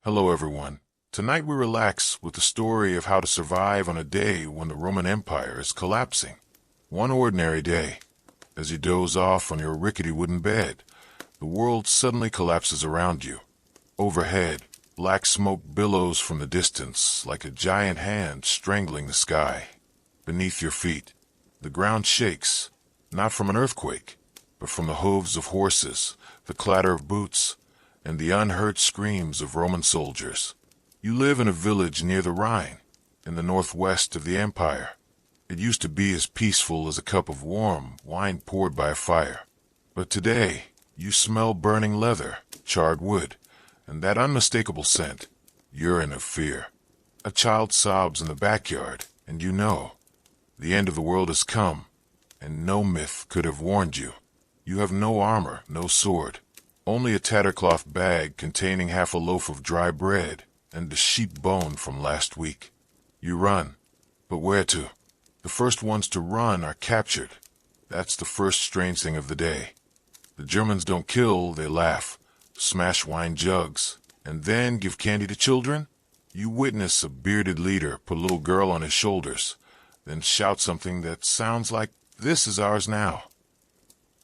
Hello everyone. Tonight we relax with the story of how to survive on a day when the Roman Empire is collapsing. One ordinary day. As you doze off on your rickety wooden bed, the world suddenly collapses around you. Overhead, black smoke billows from the distance like a giant hand strangling the sky. Beneath your feet, the ground shakes, not from an earthquake, but from the hooves of horses, the clatter of boots, and the unheard screams of Roman soldiers. You live in a village near the Rhine, in the northwest of the empire. It used to be as peaceful as a cup of warm wine poured by a fire. But today, you smell burning leather, charred wood, and that unmistakable scent, urine of fear. A child sobs in the backyard, and you know, the end of the world has come, and no myth could have warned you. You have no armor, no sword. Only a tattercloth bag containing half a loaf of dry bread and a sheep bone from last week. You run, but where to? The first ones to run are captured. That's the first strange thing of the day. The Germans don't kill, they laugh, smash wine jugs, and then give candy to children? You witness a bearded leader put a little girl on his shoulders, then shout something that sounds like, "This is ours now."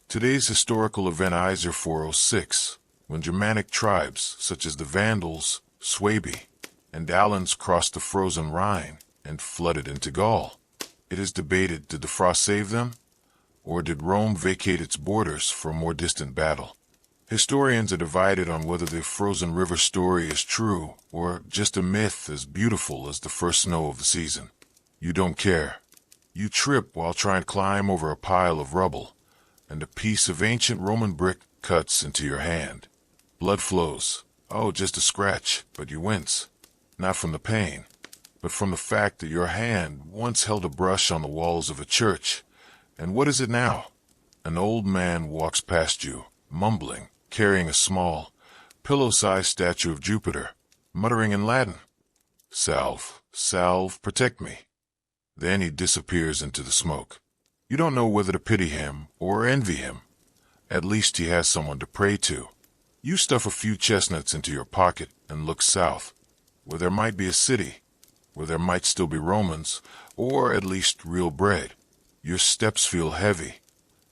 Today's historical event eyes are 406, when Germanic tribes such as the Vandals, Swabi, and Alans crossed the frozen Rhine and flooded into Gaul. It is debated, did the frost save them, or did Rome vacate its borders for a more distant battle? Historians are divided on whether the frozen river story is true or just a myth as beautiful as the first snow of the season. You don't care. You trip while trying to climb over a pile of rubble, and a piece of ancient Roman brick cuts into your hand. Blood flows. Oh, just a scratch, but you wince. Not from the pain, but from the fact that your hand once held a brush on the walls of a church. And what is it now? An old man walks past you, mumbling, carrying a small, pillow-sized statue of Jupiter, muttering in Latin, "Salve, salve, protect me." Then he disappears into the smoke. You don't know whether to pity him or envy him. At least he has someone to pray to. You stuff a few chestnuts into your pocket and look south, where there might be a city, where there might still be Romans, or at least real bread. Your steps feel heavy,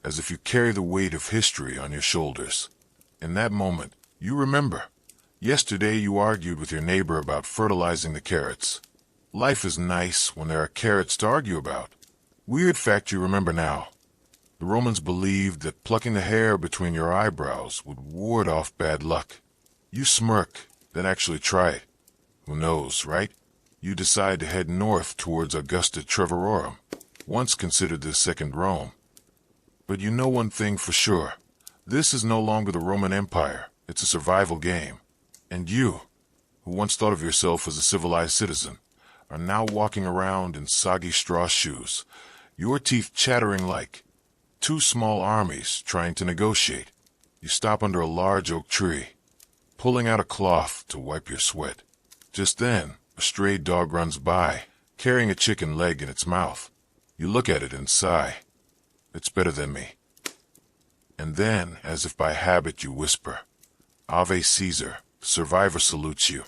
as if you carry the weight of history on your shoulders. In that moment, you remember. Yesterday you argued with your neighbor about fertilizing the carrots. Life is nice when there are carrots to argue about. Weird fact you remember now. The Romans believed that plucking the hair between your eyebrows would ward off bad luck. You smirk, then actually try it. Who knows, right? You decide to head north towards Augusta Treverorum, once considered the second Rome. But you know one thing for sure. This is no longer the Roman Empire. It's a survival game. And you, who once thought of yourself as a civilized citizen, are now walking around in soggy straw shoes, your teeth chattering like two small armies trying to negotiate. You stop under a large oak tree, pulling out a cloth to wipe your sweat. Just then, a stray dog runs by, carrying a chicken leg in its mouth. You look at it and sigh. It's better than me. And then, as if by habit, you whisper, "Ave Caesar, the survivor salutes you."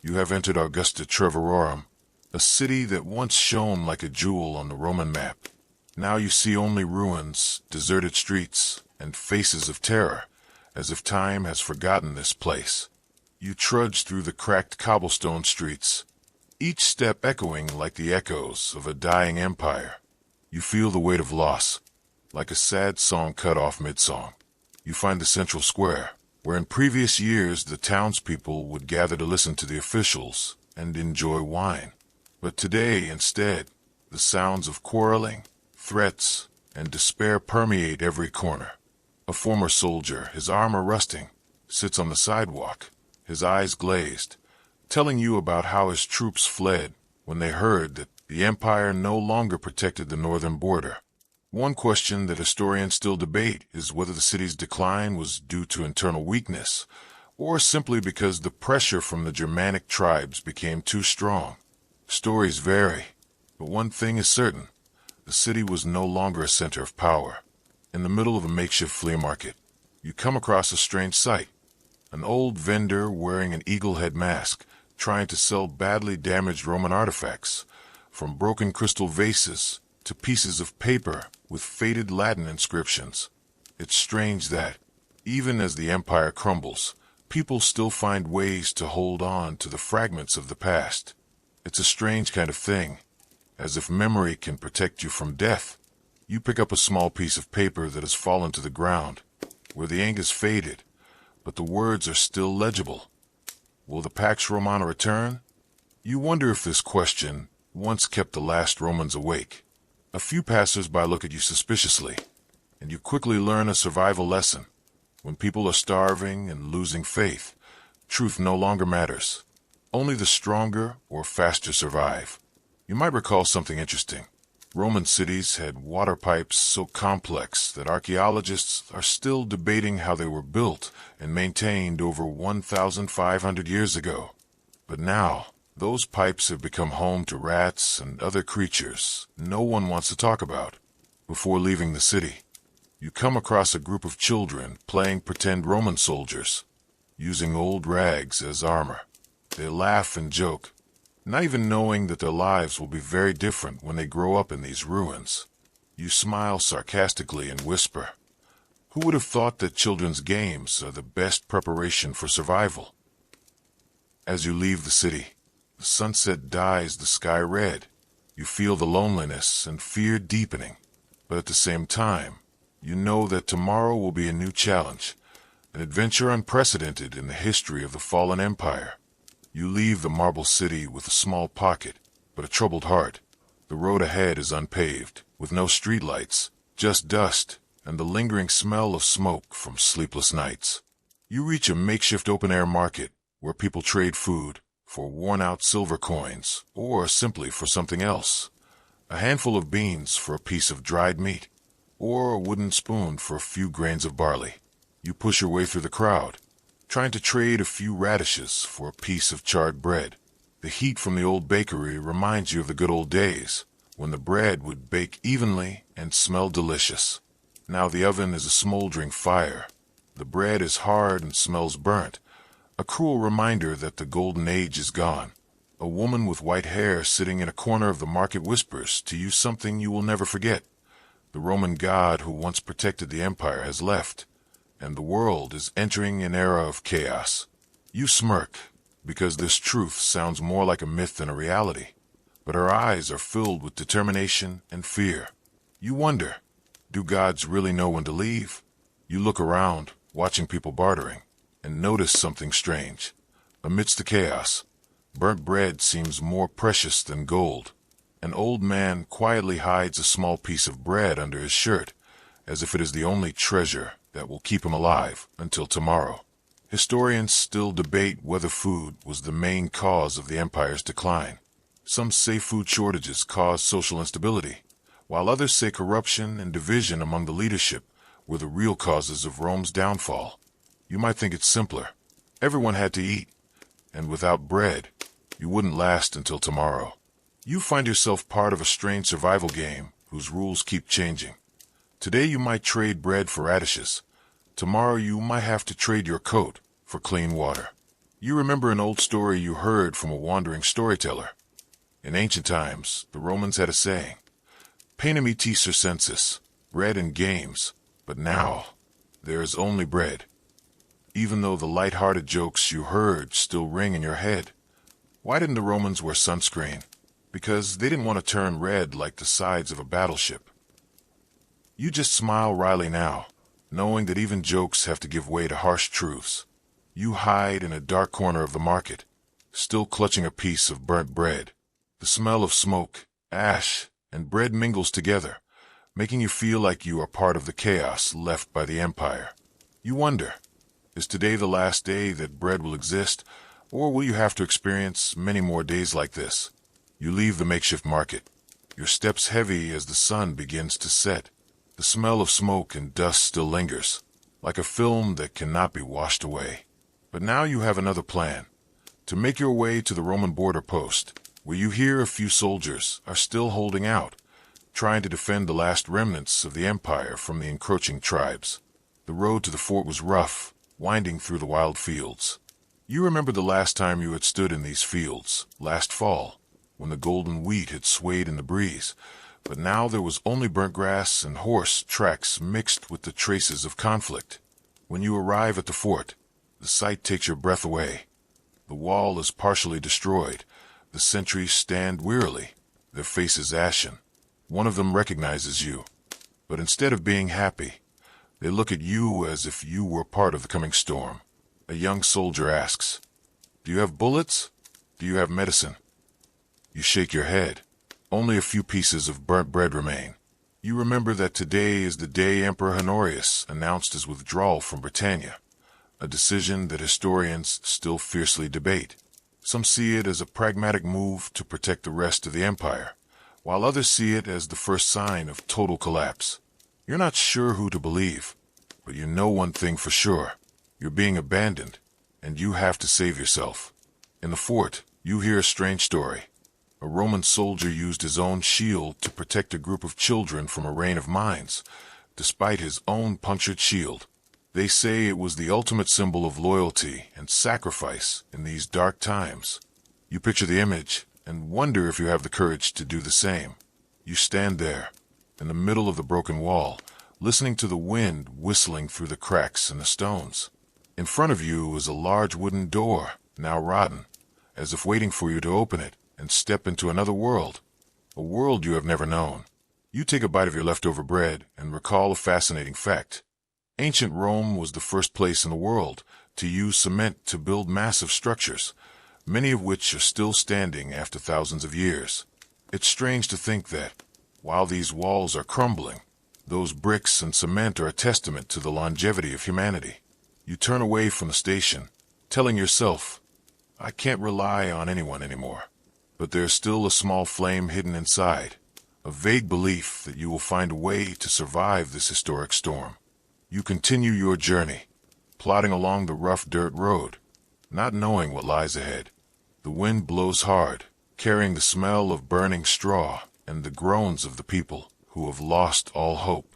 You have entered Augusta Treverorum, a city that once shone like a jewel on the Roman map. Now you see only ruins, deserted streets, and faces of terror, as if time has forgotten this place. You trudge through the cracked cobblestone streets, each step echoing like the echoes of a dying empire. You feel the weight of loss, like a sad song cut off mid-song. You find the central square, where in previous years the townspeople would gather to listen to the officials and enjoy wine. But today, instead, the sounds of quarreling, threats, and despair permeate every corner. A former soldier, his armor rusting, sits on the sidewalk, his eyes glazed, telling you about how his troops fled when they heard that the empire no longer protected the northern border. One question that historians still debate is whether the city's decline was due to internal weakness, or simply because the pressure from the Germanic tribes became too strong. Stories vary, but one thing is certain. The city was no longer a center of power. In the middle of a makeshift flea market, you come across a strange sight. An old vendor wearing an eagle head mask, trying to sell badly damaged Roman artifacts, from broken crystal vases to pieces of paper with faded Latin inscriptions. It's strange that, even as the empire crumbles, people still find ways to hold on to the fragments of the past. It's a strange kind of thing, as if memory can protect you from death. You pick up a small piece of paper that has fallen to the ground, where the ink is faded, but the words are still legible. Will the Pax Romana return? You wonder if this question once kept the last Romans awake. A few passers-by look at you suspiciously, and you quickly learn a survival lesson. When people are starving and losing faith, truth no longer matters. Only the stronger or faster survive. You might recall something interesting. Roman cities had water pipes so complex that archaeologists are still debating how they were built and maintained over 1,500 years ago. But now, those pipes have become home to rats and other creatures no one wants to talk about. Before leaving the city, you come across a group of children playing pretend Roman soldiers, using old rags as armor. They laugh and joke, not even knowing that their lives will be very different when they grow up in these ruins. You smile sarcastically and whisper, "Who would have thought that children's games are the best preparation for survival?" As you leave the city, the sunset dyes the sky red. You feel the loneliness and fear deepening, but at the same time, you know that tomorrow will be a new challenge, an adventure unprecedented in the history of the fallen empire. You leave the marble city with a small pocket, but a troubled heart. The road ahead is unpaved, with no streetlights, just dust and the lingering smell of smoke from sleepless nights. You reach a makeshift open-air market where people trade food for worn-out silver coins or simply for something else. A handful of beans for a piece of dried meat, or a wooden spoon for a few grains of barley. You push your way through the crowd, trying to trade a few radishes for a piece of charred bread. The heat from the old bakery reminds you of the good old days, when the bread would bake evenly and smell delicious. Now the oven is a smoldering fire. The bread is hard and smells burnt, a cruel reminder that the golden age is gone. A woman with white hair sitting in a corner of the market whispers to you something you will never forget. The Roman god who once protected the empire has left, and the world is entering an era of chaos. You smirk, because this truth sounds more like a myth than a reality, but her eyes are filled with determination and fear. You wonder, do gods really know when to leave? You look around, watching people bartering, and notice something strange. Amidst the chaos, burnt bread seems more precious than gold. An old man quietly hides a small piece of bread under his shirt, as if it is the only treasure that will keep him alive until tomorrow. Historians still debate whether food was the main cause of the empire's decline. Some say food shortages caused social instability, while others say corruption and division among the leadership were the real causes of Rome's downfall. You might think it's simpler. Everyone had to eat, and without bread, you wouldn't last until tomorrow. You find yourself part of a strange survival game whose rules keep changing. Today you might trade bread for radishes. Tomorrow you might have to trade your coat for clean water. You remember an old story you heard from a wandering storyteller. In ancient times, the Romans had a saying, "Panem et circenses," bread and games, but now there is only bread. Even though the light-hearted jokes you heard still ring in your head. Why didn't the Romans wear sunscreen? Because they didn't want to turn red like the sides of a battleship. You just smile wryly now, knowing that even jokes have to give way to harsh truths. You hide in a dark corner of the market, still clutching a piece of burnt bread. The smell of smoke, ash, and bread mingles together, making you feel like you are part of the chaos left by the empire. You wonder, is today the last day that bread will exist, or will you have to experience many more days like this? You leave the makeshift market, your steps heavy as the sun begins to set. The smell of smoke and dust still lingers, like a film that cannot be washed away. But now you have another plan, to make your way to the Roman border post, where you hear a few soldiers are still holding out, trying to defend the last remnants of the empire from the encroaching tribes. The road to the fort was rough, winding through the wild fields. You remember the last time you had stood in these fields, last fall, when the golden wheat had swayed in the breeze, but now there was only burnt grass and horse tracks mixed with the traces of conflict. When you arrive at the fort, the sight takes your breath away. The wall is partially destroyed. The sentries stand wearily, their faces ashen. One of them recognizes you, but instead of being happy, they look at you as if you were part of the coming storm. A young soldier asks, "Do you have bullets? Do you have medicine?" You shake your head. Only a few pieces of burnt bread remain. You remember that today is the day Emperor Honorius announced his withdrawal from Britannia, a decision that historians still fiercely debate. Some see it as a pragmatic move to protect the rest of the empire, while others see it as the first sign of total collapse. You're not sure who to believe, but you know one thing for sure. You're being abandoned, and you have to save yourself. In the fort, you hear a strange story. A Roman soldier used his own shield to protect a group of children from a rain of mines, despite his own punctured shield. They say it was the ultimate symbol of loyalty and sacrifice in these dark times. You picture the image and wonder if you have the courage to do the same. You stand there, in the middle of the broken wall, listening to the wind whistling through the cracks in the stones. In front of you is a large wooden door, now rotten, as if waiting for you to open it and step into another world, a world you have never known. You take a bite of your leftover bread and recall a fascinating fact. Ancient Rome was the first place in the world to use cement to build massive structures, many of which are still standing after thousands of years. It's strange to think that, while these walls are crumbling, those bricks and cement are a testament to the longevity of humanity. You turn away from the station, telling yourself, "I can't rely on anyone anymore." But there's still a small flame hidden inside, a vague belief that you will find a way to survive this historic storm. You continue your journey, plodding along the rough dirt road, not knowing what lies ahead. The wind blows hard, carrying the smell of burning straw and the groans of the people who have lost all hope.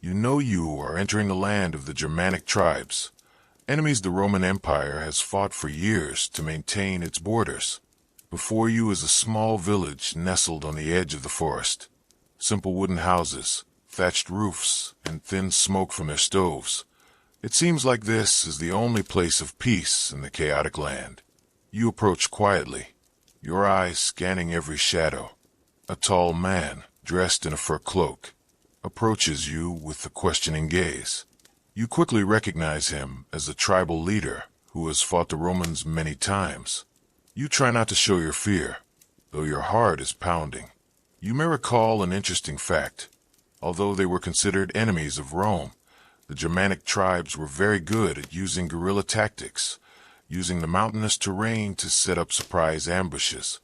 You know you are entering the land of the Germanic tribes, enemies the Roman Empire has fought for years to maintain its borders. Before you is a small village nestled on the edge of the forest. Simple wooden houses, thatched roofs, and thin smoke from their stoves. It seems like this is the only place of peace in the chaotic land. You approach quietly, your eyes scanning every shadow. A tall man, dressed in a fur cloak, approaches you with a questioning gaze. You quickly recognize him as a tribal leader who has fought the Romans many times. You try not to show your fear, though your heart is pounding. You may recall an interesting fact. Although they were considered enemies of Rome, the Germanic tribes were very good at using guerrilla tactics, using the mountainous terrain to set up surprise ambushes.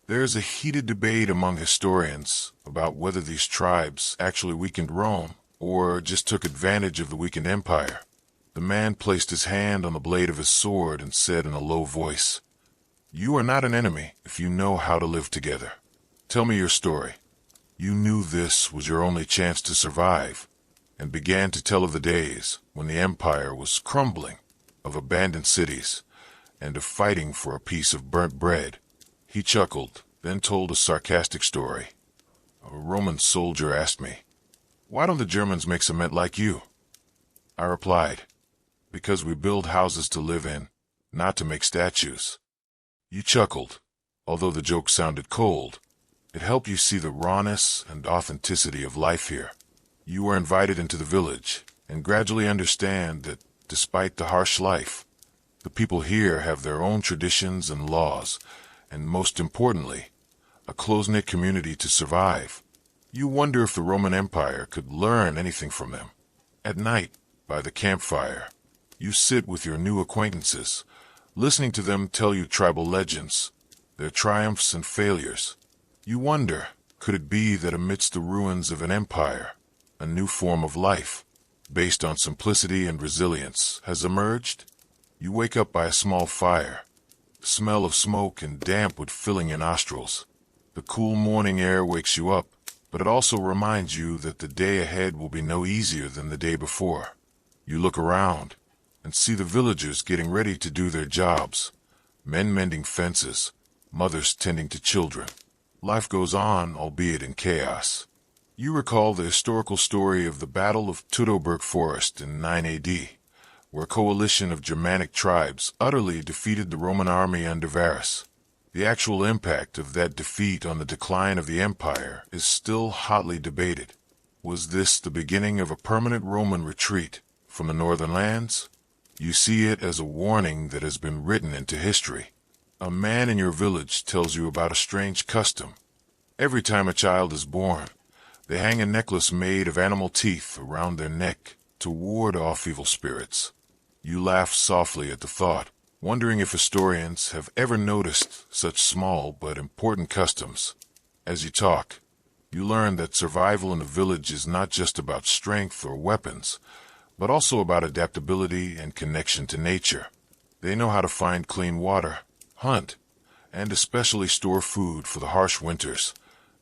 There is a heated debate among historians about whether these tribes actually weakened Rome or just took advantage of the weakened empire. The man placed his hand on the blade of his sword and said in a low voice, "You are not an enemy if you know how to live together. Tell me your story." You knew this was your only chance to survive, and began to tell of the days when the empire was crumbling, of abandoned cities, and of fighting for a piece of burnt bread. He chuckled, then told a sarcastic story. A Roman soldier asked me, "Why don't the Germans make cement like you?" I replied, "Because we build houses to live in, not to make statues." You chuckled, although the joke sounded cold. It helped you see the rawness and authenticity of life here. You were invited into the village, and gradually understand that, despite the harsh life, the people here have their own traditions and laws, and most importantly, a close-knit community to survive. You wonder if the Roman Empire could learn anything from them. At night, by the campfire, you sit with your new acquaintances, listening to them tell you tribal legends, their triumphs and failures. You wonder, could it be that amidst the ruins of an empire, a new form of life, based on simplicity and resilience, has emerged? You wake up by a small fire, the smell of smoke and damp wood filling your nostrils. The cool morning air wakes you up, but it also reminds you that the day ahead will be no easier than the day before. You look around. and see the villagers getting ready to do their jobs. Men mending fences, mothers tending to children. Life goes on, albeit in chaos. You recall the historical story of the Battle of Teutoburg Forest in 9 AD, where a coalition of Germanic tribes utterly defeated the Roman army under Varus. The actual impact of that defeat on the decline of the empire is still hotly debated. Was this the beginning of a permanent Roman retreat from the northern lands? You see it as a warning that has been written into history. A man in your village tells you about a strange custom. Every time a child is born, they hang a necklace made of animal teeth around their neck to ward off evil spirits. You laugh softly at the thought, wondering if historians have ever noticed such small but important customs. As you talk, you learn that survival in the village is not just about strength or weapons, but also about adaptability and connection to nature. They know how to find clean water, hunt, and especially store food for the harsh winters,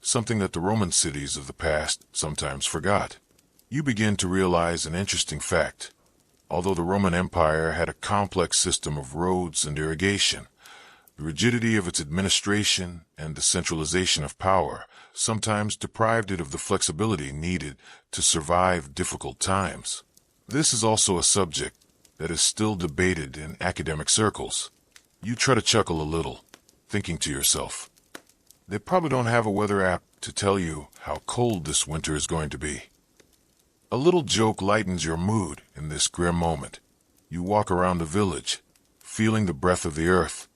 something that the Roman cities of the past sometimes forgot. You begin to realize an interesting fact. Although the Roman Empire had a complex system of roads and irrigation, the rigidity of its administration and the centralization of power sometimes deprived it of the flexibility needed to survive difficult times. This is also a subject that is still debated in academic circles. You try to chuckle a little, thinking to yourself, they probably don't have a weather app to tell you how cold this winter is going to be. A little joke lightens your mood in this grim moment. You walk around the village, feeling the breath of the earth,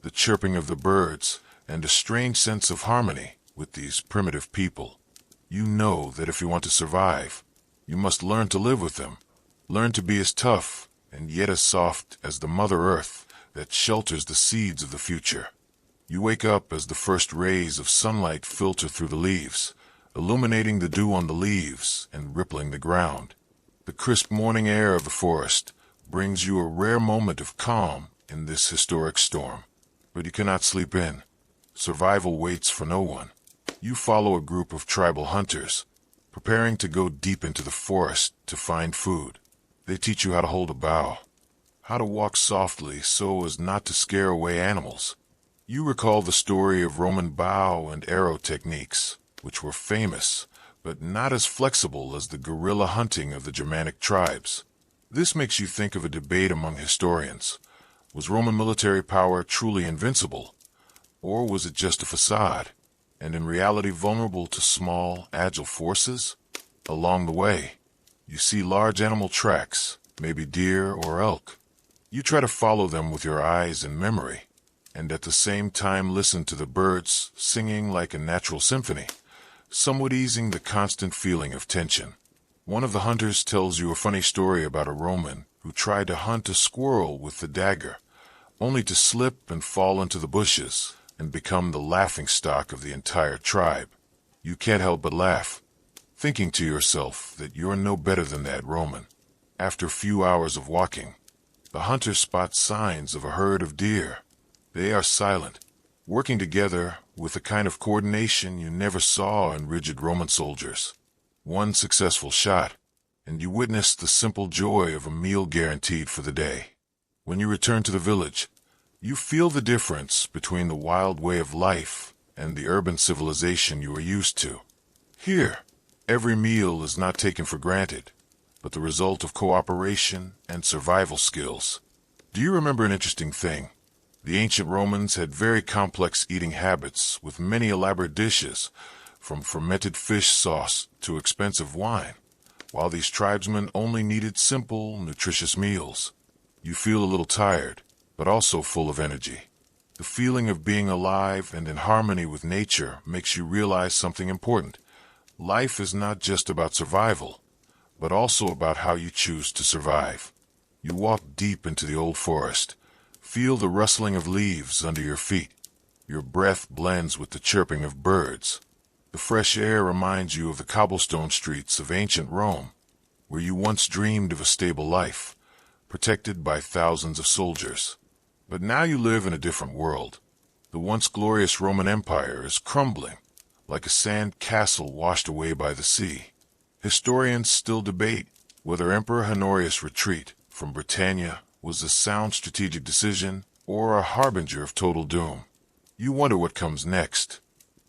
the chirping of the birds, and a strange sense of harmony with these primitive people. You know that if you want to survive, you must learn to live with them, learn to be as tough and yet as soft as the Mother Earth that shelters the seeds of the future. You wake up as the first rays of sunlight filter through the leaves, illuminating the dew on the leaves and rippling the ground. The crisp morning air of the forest brings you a rare moment of calm in this historic storm. But you cannot sleep in. Survival waits for no one. You follow a group of tribal hunters, preparing to go deep into the forest to find food. They teach you how to hold a bow, how to walk softly so as not to scare away animals. You recall the story of Roman bow and arrow techniques, which were famous, but not as flexible as the guerrilla hunting of the Germanic tribes. This makes you think of a debate among historians. Was Roman military power truly invincible, or was it just a facade, and in reality vulnerable to small, agile forces? Along the way, you see large animal tracks, maybe deer or elk. You try to follow them with your eyes and memory, and at the same time listen to the birds singing like a natural symphony, somewhat easing the constant feeling of tension. One of the hunters tells you a funny story about a Roman who tried to hunt a squirrel with the dagger, only to slip and fall into the bushes and become the laughingstock of the entire tribe. You can't help but laugh, thinking to yourself that you're no better than that Roman. After a few hours of walking, the hunter spots signs of a herd of deer. They are silent, working together with a kind of coordination you never saw in rigid Roman soldiers. One successful shot, and you witness the simple joy of a meal guaranteed for the day. When you return to the village, you feel the difference between the wild way of life and the urban civilization you are used to. Here, every meal is not taken for granted, but the result of cooperation and survival skills. Do you remember an interesting thing? The ancient Romans had very complex eating habits with many elaborate dishes, from fermented fish sauce to expensive wine, while these tribesmen only needed simple, nutritious meals. You feel a little tired, but also full of energy. The feeling of being alive and in harmony with nature makes you realize something important. Life is not just about survival, but also about how you choose to survive. You walk deep into the old forest, feel the rustling of leaves under your feet. Your breath blends with the chirping of birds. The fresh air reminds you of the cobblestone streets of ancient Rome, where you once dreamed of a stable life, protected by thousands of soldiers. But now you live in a different world. The once glorious Roman Empire is crumbling, like a sand castle washed away by the sea. Historians still debate whether Emperor Honorius' retreat from Britannia was a sound strategic decision or a harbinger of total doom. You wonder what comes next.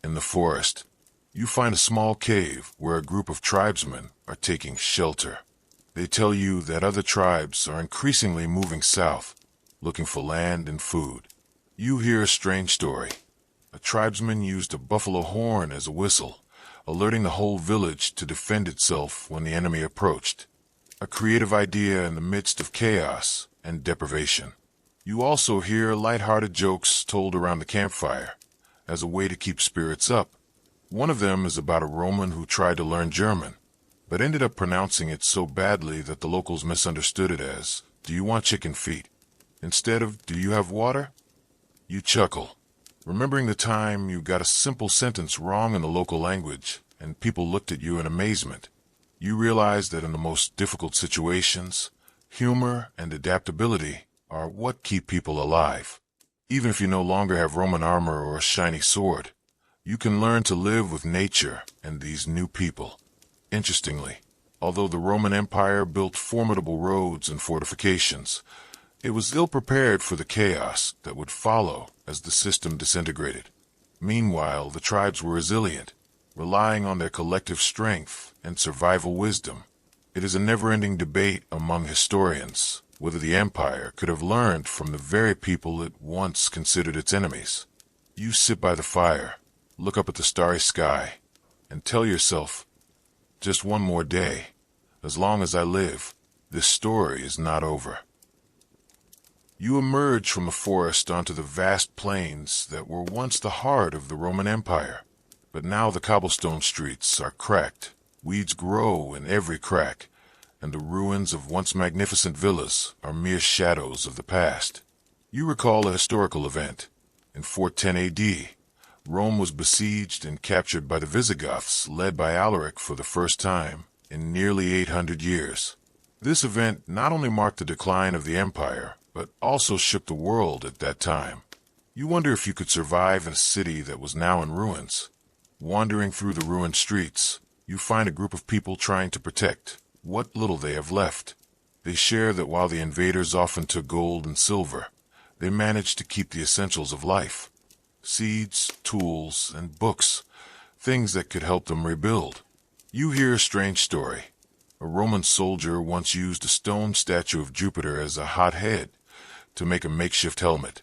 In the forest, you find a small cave where a group of tribesmen are taking shelter. They tell you that other tribes are increasingly moving south, looking for land and food. You hear a strange story. A tribesman used a buffalo horn as a whistle, alerting the whole village to defend itself when the enemy approached. A creative idea in the midst of chaos and deprivation. You also hear light-hearted jokes told around the campfire as a way to keep spirits up. One of them is about a Roman who tried to learn German, but ended up pronouncing it so badly that the locals misunderstood it as, "Do you want chicken feet?" instead of, "Do you have water?" You chuckle, remembering the time you got a simple sentence wrong in the local language, and people looked at you in amazement. You realize that in the most difficult situations, humor and adaptability are what keep people alive. Even if you no longer have Roman armor or a shiny sword, you can learn to live with nature and these new people. Interestingly, although the Roman Empire built formidable roads and fortifications, it was ill-prepared for the chaos that would follow as the system disintegrated. Meanwhile, the tribes were resilient, relying on their collective strength and survival wisdom. It is a never-ending debate among historians whether the empire could have learned from the very people it once considered its enemies. You sit by the fire, look up at the starry sky, and tell yourself, just one more day. As long as I live, this story is not over. You emerge from the forest onto the vast plains that were once the heart of the Roman Empire. But now the cobblestone streets are cracked, weeds grow in every crack, and the ruins of once magnificent villas are mere shadows of the past. You recall a historical event. In 410 AD, Rome was besieged and captured by the Visigoths, led by Alaric for the first time in nearly 800 years. This event not only marked the decline of the empire, but also shook the world at that time. You wonder if you could survive in a city that was now in ruins. Wandering through the ruined streets, you find a group of people trying to protect what little they have left. They share that while the invaders often took gold and silver, they managed to keep the essentials of life. Seeds, tools, and books, things that could help them rebuild. You hear a strange story. A Roman soldier once used a stone statue of Jupiter as a hot head to make a makeshift helmet.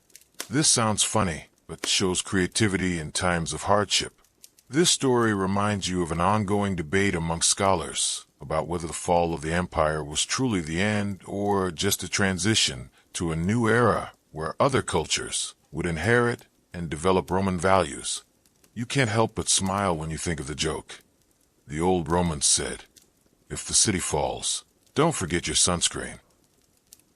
This sounds funny, but shows creativity in times of hardship. This story reminds you of an ongoing debate among scholars about whether the fall of the empire was truly the end or just a transition to a new era where other cultures would inherit and develop Roman values. You can't help but smile when you think of the joke. The old Romans said, "If the city falls, don't forget your sunscreen."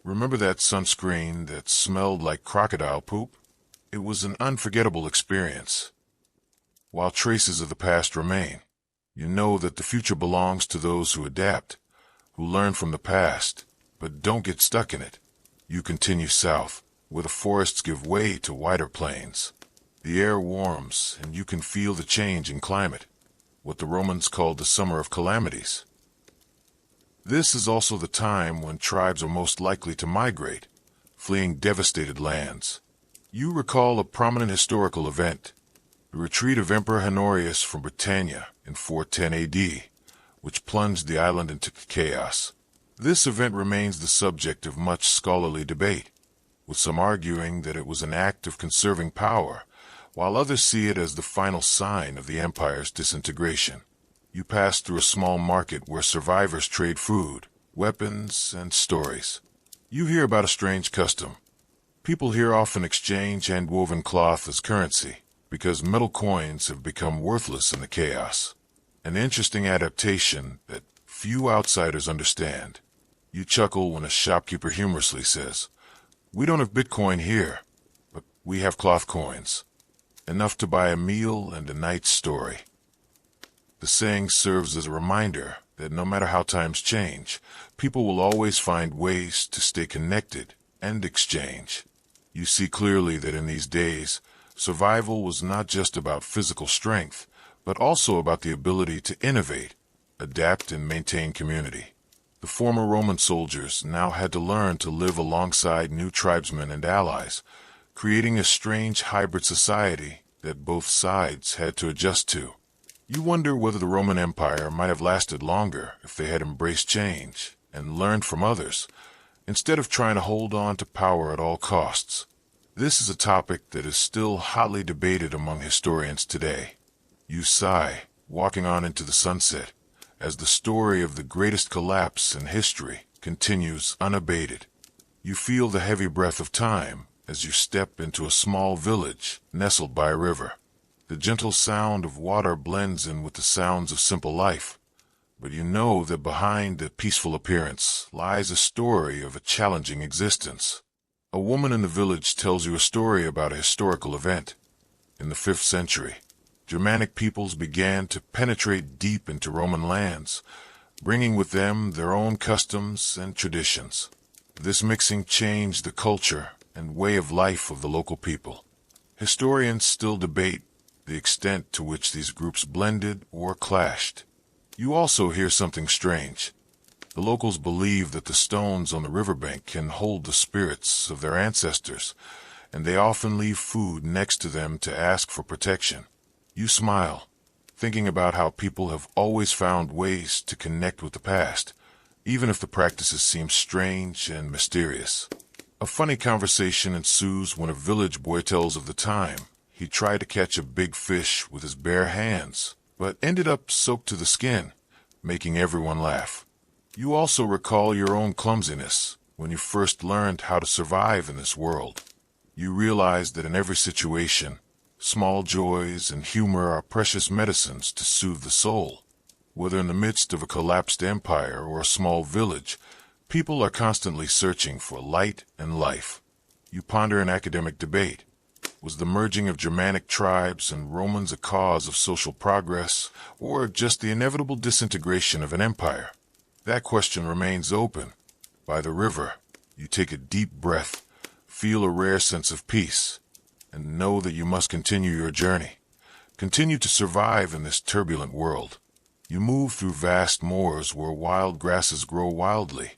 Remember that sunscreen that smelled like crocodile poop? It was an unforgettable experience. While traces of the past remain, you know that the future belongs to those who adapt, who learn from the past, but don't get stuck in it. You continue south, where the forests give way to wider plains. The air warms, and you can feel the change in climate, what the Romans called the summer of calamities. This is also the time when tribes are most likely to migrate, fleeing devastated lands. You recall a prominent historical event, the retreat of Emperor Honorius from Britannia in 410 AD, which plunged the island into chaos. This event remains the subject of much scholarly debate, with some arguing that it was an act of conserving power, while others see it as the final sign of the empire's disintegration. You pass through a small market where survivors trade food, weapons, and stories. You hear about a strange custom. People here often exchange hand-woven cloth as currency, because metal coins have become worthless in the chaos. An interesting adaptation that few outsiders understand. You chuckle when a shopkeeper humorously says, "We don't have Bitcoin here, but we have cloth coins. Enough to buy a meal and a night's story." The saying serves as a reminder that no matter how times change, people will always find ways to stay connected and exchange. You see clearly that in these days, survival was not just about physical strength, but also about the ability to innovate, adapt, and maintain community. The former Roman soldiers now had to learn to live alongside new tribesmen and allies, creating a strange hybrid society that both sides had to adjust to. You wonder whether the Roman Empire might have lasted longer if they had embraced change and learned from others, instead of trying to hold on to power at all costs. This is a topic that is still hotly debated among historians today. You sigh, walking on into the sunset, as the story of the greatest collapse in history continues unabated. You feel the heavy breath of time as you step into a small village nestled by a river. The gentle sound of water blends in with the sounds of simple life, but you know that behind the peaceful appearance lies a story of a challenging existence. A woman in the village tells you a story about a historical event. In the 5th century, Germanic peoples began to penetrate deep into Roman lands, bringing with them their own customs and traditions. This mixing changed the culture and way of life of the local people. Historians still debate the extent to which these groups blended or clashed. You also hear something strange. The locals believe that the stones on the riverbank can hold the spirits of their ancestors, and they often leave food next to them to ask for protection. You smile, thinking about how people have always found ways to connect with the past, even if the practices seem strange and mysterious. A funny conversation ensues when a village boy tells of the time he tried to catch a big fish with his bare hands, but ended up soaked to the skin, making everyone laugh. You also recall your own clumsiness when you first learned how to survive in this world. You realize that in every situation, small joys and humor are precious medicines to soothe the soul. Whether in the midst of a collapsed empire or a small village, people are constantly searching for light and life. You ponder an academic debate. Was the merging of Germanic tribes and Romans a cause of social progress, or just the inevitable disintegration of an empire? That question remains open. By the river, you take a deep breath, feel a rare sense of peace, and know that you must continue your journey. Continue to survive in this turbulent world. You move through vast moors where wild grasses grow wildly,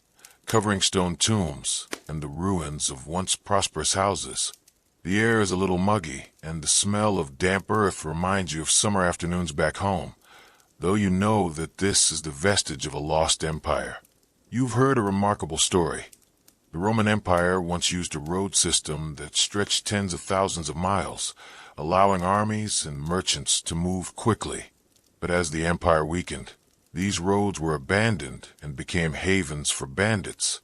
covering stone tombs and the ruins of once prosperous houses. The air is a little muggy, and the smell of damp earth reminds you of summer afternoons back home, though you know that this is the vestige of a lost empire. You've heard a remarkable story. The Roman Empire once used a road system that stretched tens of thousands of miles, allowing armies and merchants to move quickly. But as the empire weakened, these roads were abandoned and became havens for bandits.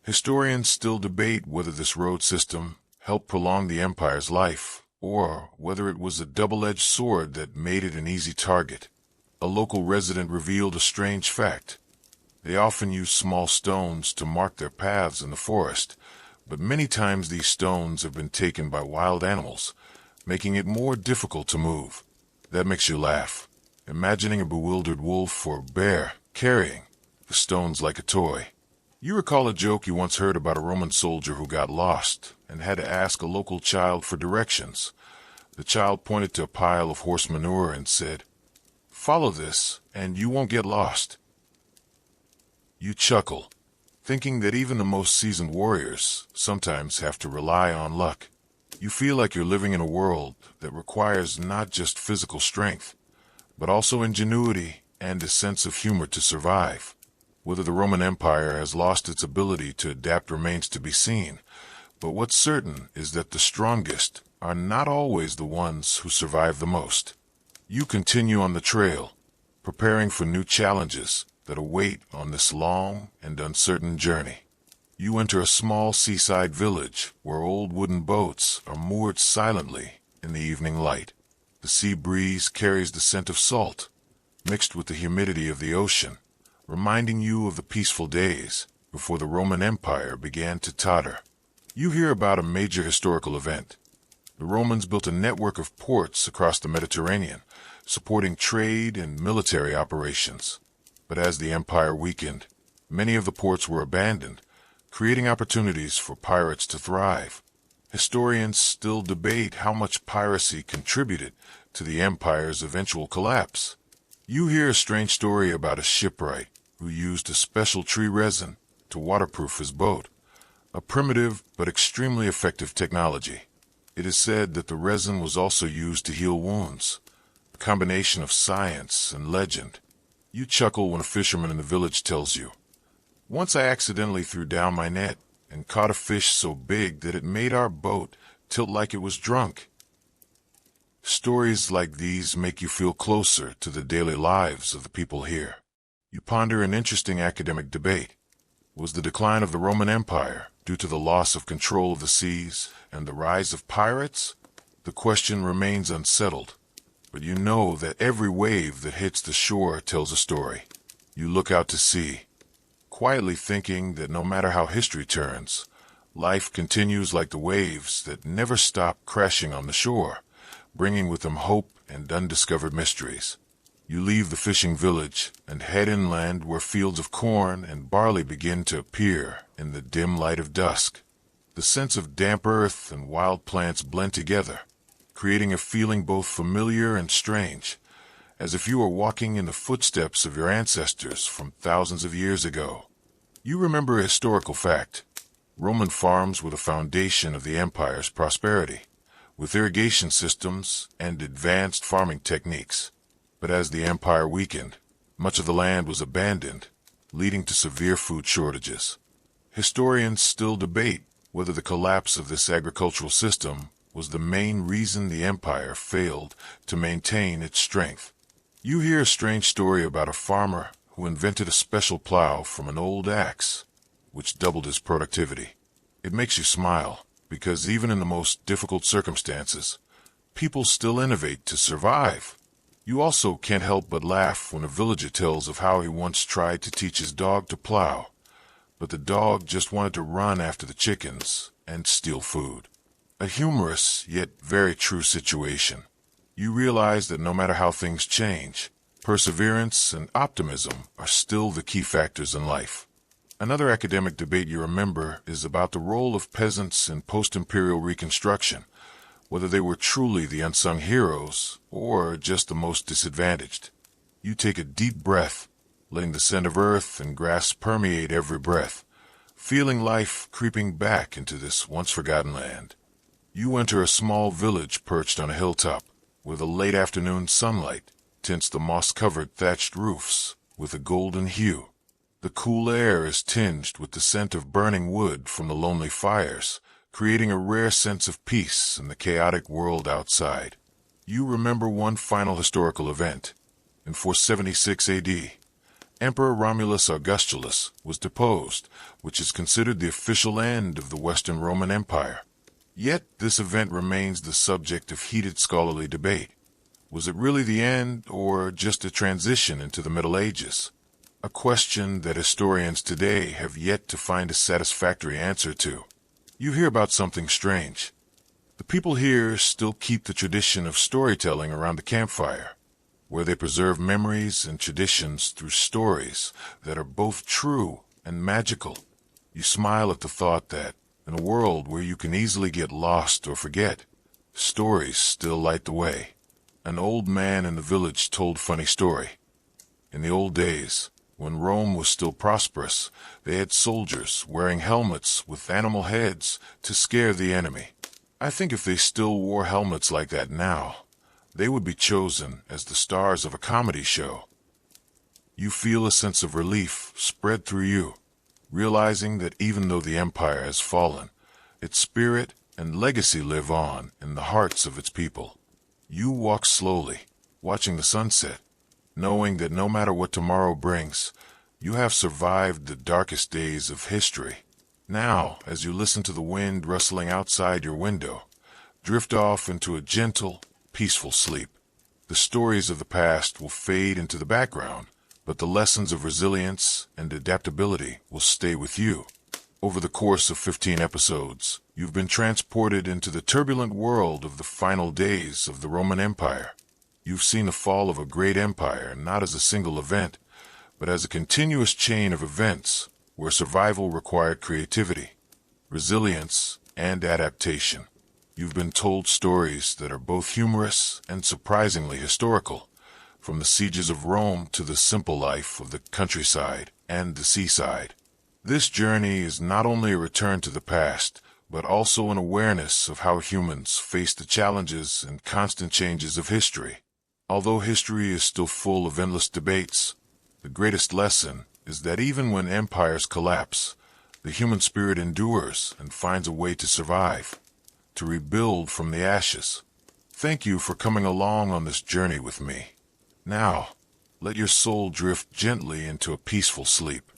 Historians still debate whether this road system helped prolong the empire's life, or whether it was a double-edged sword that made it an easy target. A local resident revealed a strange fact. They often use small stones to mark their paths in the forest, but many times these stones have been taken by wild animals, making it more difficult to move. That makes you laugh, imagining a bewildered wolf or bear carrying the stones like a toy. You recall a joke you once heard about a Roman soldier who got lost and had to ask a local child for directions. The child pointed to a pile of horse manure and said, "Follow this, and you won't get lost." You chuckle, thinking that even the most seasoned warriors sometimes have to rely on luck. You feel like you're living in a world that requires not just physical strength, but also ingenuity and a sense of humor to survive. Whether the Roman Empire has lost its ability to adapt remains to be seen, but what's certain is that the strongest are not always the ones who survive the most. You continue on the trail, preparing for new challenges that await on this long and uncertain journey. You enter a small seaside village where old wooden boats are moored silently in the evening light. The sea breeze carries the scent of salt, mixed with the humidity of the ocean, reminding you of the peaceful days before the Roman Empire began to totter. You hear about a major historical event. The Romans built a network of ports across the Mediterranean, supporting trade and military operations. But as the empire weakened, many of the ports were abandoned, creating opportunities for pirates to thrive. Historians still debate how much piracy contributed to the empire's eventual collapse. You hear a strange story about a shipwright who used a special tree resin to waterproof his boat, a primitive but extremely effective technology. It is said that the resin was also used to heal wounds, a combination of science and legend. You chuckle when a fisherman in the village tells you, "Once I accidentally threw down my net and caught a fish so big that it made our boat tilt like it was drunk." Stories like these make you feel closer to the daily lives of the people here. You ponder an interesting academic debate. Was the decline of the Roman Empire due to the loss of control of the seas and the rise of pirates? The question remains unsettled, but you know that every wave that hits the shore tells a story. You look out to sea, quietly thinking that no matter how history turns, life continues like the waves that never stop crashing on the shore, bringing with them hope and undiscovered mysteries. You leave the fishing village and head inland where fields of corn and barley begin to appear in the dim light of dusk. The sense of damp earth and wild plants blend together, creating a feeling both familiar and strange, as if you were walking in the footsteps of your ancestors from thousands of years ago. You remember a historical fact. Roman farms were the foundation of the empire's prosperity, with irrigation systems and advanced farming techniques. But as the empire weakened, much of the land was abandoned, leading to severe food shortages. Historians still debate whether the collapse of this agricultural system was the main reason the empire failed to maintain its strength. You hear a strange story about a farmer who invented a special plow from an old axe, which doubled his productivity. It makes you smile, because even in the most difficult circumstances, people still innovate to survive. You also can't help but laugh when a villager tells of how he once tried to teach his dog to plow, but the dog just wanted to run after the chickens and steal food. A humorous yet very true situation. You realize that no matter how things change, perseverance and optimism are still the key factors in life. Another academic debate you remember is about the role of peasants in post-imperial reconstruction, whether they were truly the unsung heroes or just the most disadvantaged. You take a deep breath, letting the scent of earth and grass permeate every breath, feeling life creeping back into this once-forgotten land. You enter a small village perched on a hilltop, where the late afternoon sunlight tints the moss-covered thatched roofs with a golden hue. The cool air is tinged with the scent of burning wood from the lonely fires, creating a rare sense of peace in the chaotic world outside. You remember one final historical event. In 476 AD, Emperor Romulus Augustulus was deposed, which is considered the official end of the Western Roman Empire. Yet this event remains the subject of heated scholarly debate. Was it really the end, or just a transition into the Middle Ages? A question that historians today have yet to find a satisfactory answer to. You hear about something strange. The people here still keep the tradition of storytelling around the campfire, where they preserve memories and traditions through stories that are both true and magical. You smile at the thought that, in a world where you can easily get lost or forget, stories still light the way. An old man in the village told a funny story. In the old days, when Rome was still prosperous, they had soldiers wearing helmets with animal heads to scare the enemy. I think if they still wore helmets like that now, they would be chosen as the stars of a comedy show. You feel a sense of relief spread through you, realizing that even though the empire has fallen, its spirit and legacy live on in the hearts of its people. You walk slowly, watching the sunset, knowing that no matter what tomorrow brings, you have survived the darkest days of history. Now, as you listen to the wind rustling outside your window, drift off into a gentle, peaceful sleep. The stories of the past will fade into the background, but the lessons of resilience and adaptability will stay with you. Over the course of 15 episodes, you've been transported into the turbulent world of the final days of the Roman Empire. You've seen the fall of a great empire not as a single event, but as a continuous chain of events where survival required creativity, resilience, and adaptation. You've been told stories that are both humorous and surprisingly historical, from the sieges of Rome to the simple life of the countryside and the seaside. This journey is not only a return to the past, but also an awareness of how humans face the challenges and constant changes of history. Although history is still full of endless debates, the greatest lesson is that even when empires collapse, the human spirit endures and finds a way to survive, to rebuild from the ashes. Thank you for coming along on this journey with me. Now, let your soul drift gently into a peaceful sleep.